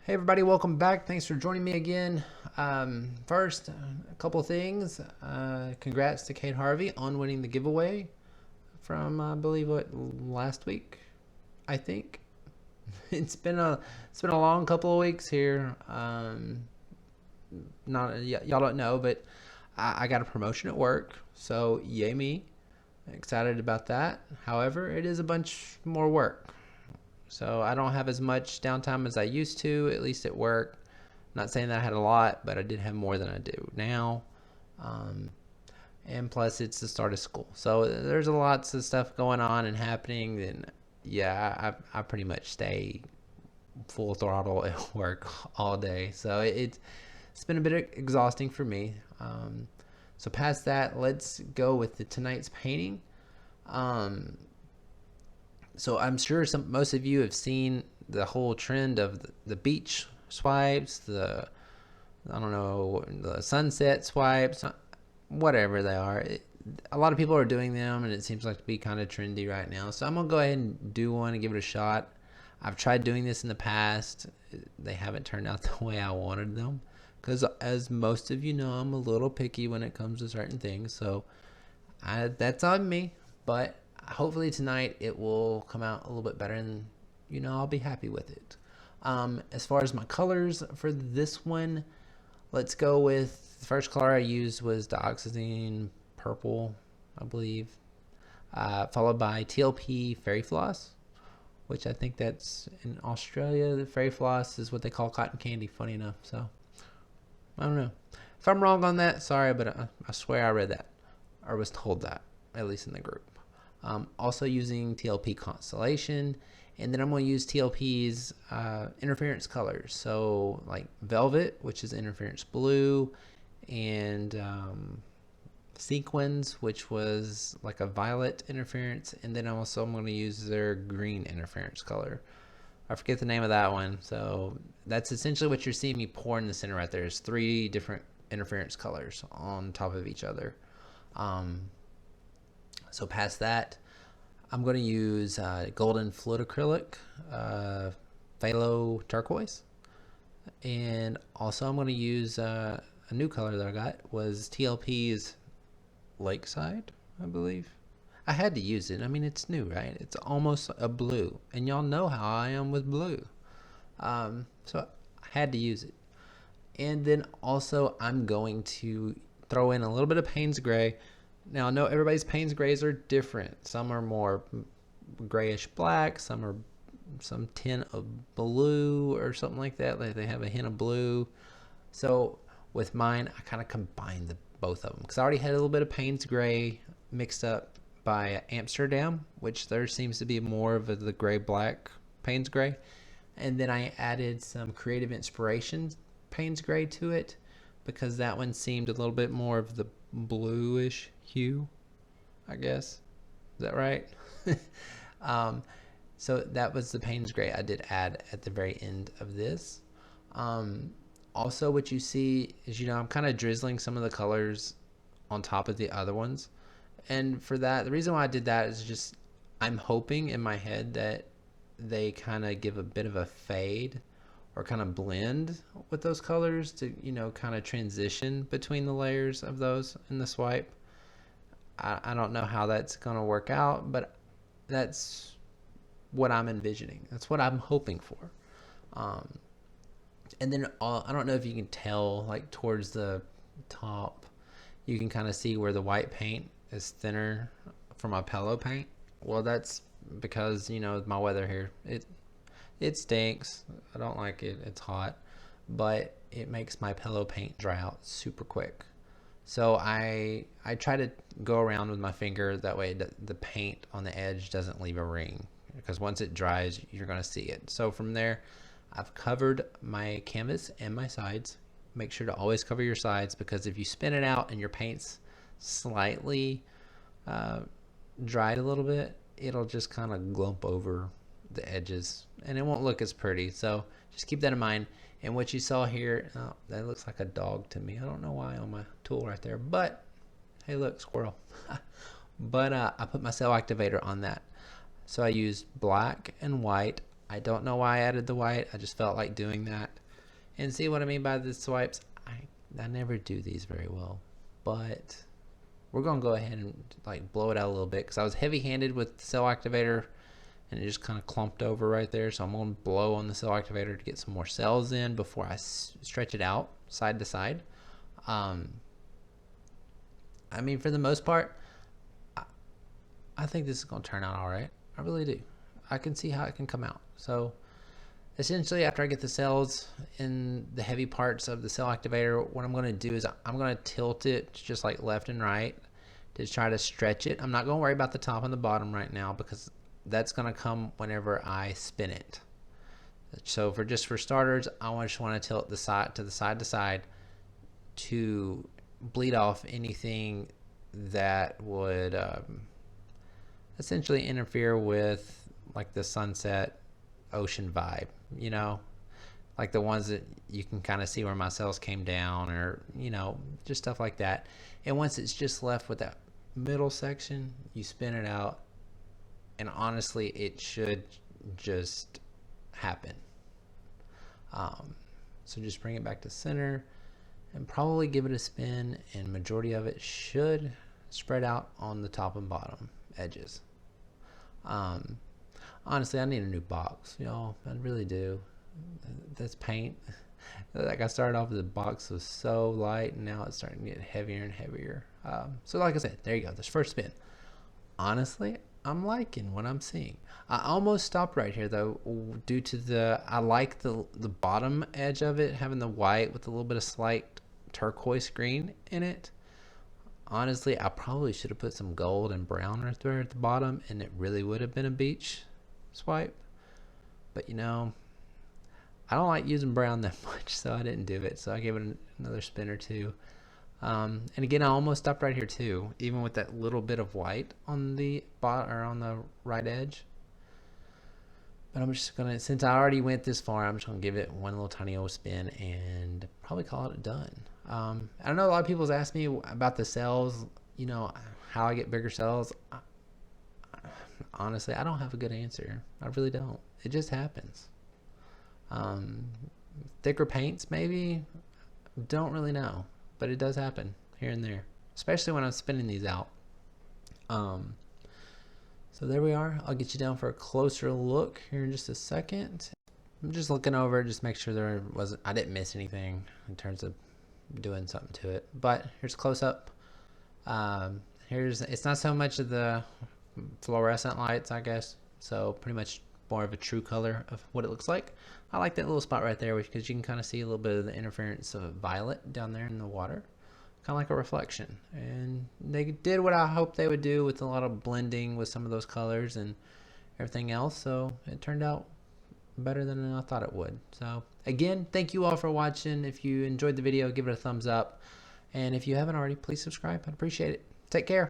Hey everybody, welcome back. Thanks for joining me again. First, a couple things. Congrats to Kate Harvey on winning the giveaway from I believe last week. I think it's been a long couple of weeks here. Not y'all don't know, but I got a promotion at work, so yay me! Excited about that. However, it is a bunch more work. So I don't have as much downtime as I used to, at least at work. Not saying that I had a lot, but I did have more than I do now. Um, and plus, it's the start of school. So there's lots of stuff going on and happening. And yeah, I pretty much stay full throttle at work all day. So it's been a bit exhausting for me. So past that, let's go with tonight's painting. Um, so I'm sure most of you have seen the whole trend of the beach swipes, I don't know, the sunset swipes, whatever they are. A lot of people are doing them, and it seems like to be kind of trendy right now. So I'm gonna go ahead and do one and give it a shot. I've tried doing this in the past. They haven't turned out the way I wanted them, because as most of you know, I'm a little picky when it comes to certain things. So that's on me, but hopefully tonight it will come out a little bit better, and I'll be happy with it. As far as my colors for this one, let's go with the first color I used was dioxazine purple, I believe, followed by TLP fairy floss, which I think that's in Australia. The fairy floss is what they call cotton candy, funny enough. So I don't know. If I'm wrong on that, sorry, but I swear I read that or was told that, at least in the group. Also using TLP Constellation, and then I'm going to use TLP's interference colors. So like Velvet, which is interference blue, and Sequins, which was like a violet interference, and then also I'm going to use their green interference color. I forget the name of that one. So that's essentially what you're seeing me pour in the center right there. Is 3 different interference colors on top of each other. So past that, I'm going to use golden float acrylic, phthalo turquoise, and also I'm going to use a new color that I got was TLP's Lakeside, I believe. I had to use it. I mean, it's new, right? It's almost a blue, and y'all know how I am with blue. So I had to use it. And then also I'm going to throw in a little bit of Payne's Gray. Now I know everybody's Payne's Grays are different. Some are more grayish black, some tint of blue or something like that. Like they have a hint of blue. So with mine, I kind of combined both of them because I already had a little bit of Payne's Gray mixed up by Amsterdam, which there seems to be more of the gray black Payne's Gray, and then I added some Creative Inspiration Payne's Gray to it because that one seemed a little bit more of the bluish hue, I guess. Is that right? um, so that was the Payne's Gray I did add at the very end of this. Also, what you see is, I'm kind of drizzling some of the colors on top of the other ones. And for that, the reason why I did that is just I'm hoping in my head that they kind of give a bit of a fade or kind of blend with those colors to, kind of transition between the layers of those in the swipe. I don't know how that's going to work out, but that's what I'm envisioning. That's what I'm hoping for. And then I don't know if you can tell, like towards the top, you can kind of see where the white paint is thinner for my pillow paint. Well, that's because, my weather here. It stinks. I don't like it. It's hot, but it makes my pillow paint dry out super quick. So I try to go around with my finger. That way the paint on the edge doesn't leave a ring, because once it dries, you're going to see it. So from there, I've covered my canvas and my sides. Make sure to always cover your sides, because if you spin it out and your paint's slightly dried a little bit, it'll just kind of glump over the edges and it won't look as pretty. So just keep that in mind. And what you saw here, that looks like a dog to me. I don't know why on my tool right there, but hey, look, squirrel. But I put my cell activator on that. So I used black and white I don't know why I added the white. I just felt like doing that. And see what I mean by the swipes? I never do these very well, but we're gonna go ahead and like blow it out a little bit because I was heavy-handed with the cell activator and it just kind of clumped over right there. So I'm gonna blow on the cell activator to get some more cells in before I stretch it out side to side. I mean, for the most part, I think this is gonna turn out all right. I really do. I can see how it can come out. So essentially, after I get the cells in the heavy parts of the cell activator, what I'm going to do is I'm going to tilt it just like left and right to try to stretch it. I'm not going to worry about the top and the bottom right now because that's going to come whenever I spin it. So for starters, I just want to tilt the side to side to bleed off anything that would essentially interfere with like the sunset ocean vibe, you know, like the ones that you can kind of see where my cells came down, or you know, just stuff like that. And once it's just left with that middle section, you spin it out, and honestly it should just happen. So just bring it back to center and probably give it a spin, and majority of it should spread out on the top and bottom edges. Honestly, I need a new box, y'all. I really do. That's paint. Like I started off with the box was so light, and now it's starting to get heavier and heavier. So like I said, there you go. This first spin. Honestly, I'm liking what I'm seeing. I almost stopped right here though, due to I like the bottom edge of it having the white with a little bit of slight turquoise green in it. Honestly, I probably should have put some gold and brown right there at the bottom, and it really would have been a beach swipe. But you know, I don't like using brown that much, so I didn't do it. So I gave it another spin or two. And again, I almost stopped right here too, even with that little bit of white on the bottom or on the right edge. But I'm just gonna, since I already went this far, I'm just gonna give it one little tiny old spin and probably call it done. I know a lot of people's asked me about the cells, you know, how I get bigger cells. Honestly, I don't have a good answer. I really don't. It just happens. Thicker paints, maybe. Don't really know, but it does happen here and there, especially when I'm spinning these out. So there we are. I'll get you down for a closer look here in just a second. I'm just looking over, just make sure I didn't miss anything in terms of doing something to it. But here's a close up. It's not so much of the fluorescent lights, I guess, so pretty much more of a true color of what it looks like. I like that little spot right there because you can kind of see a little bit of the interference of violet down there in the water, kind of like a reflection. And they did what I hoped they would do with a lot of blending with some of those colors and everything else, so it turned out better than I thought it would. So again, thank you all for watching. If you enjoyed the video, give it a thumbs up, and if you haven't already, please subscribe. I'd appreciate it. Take care.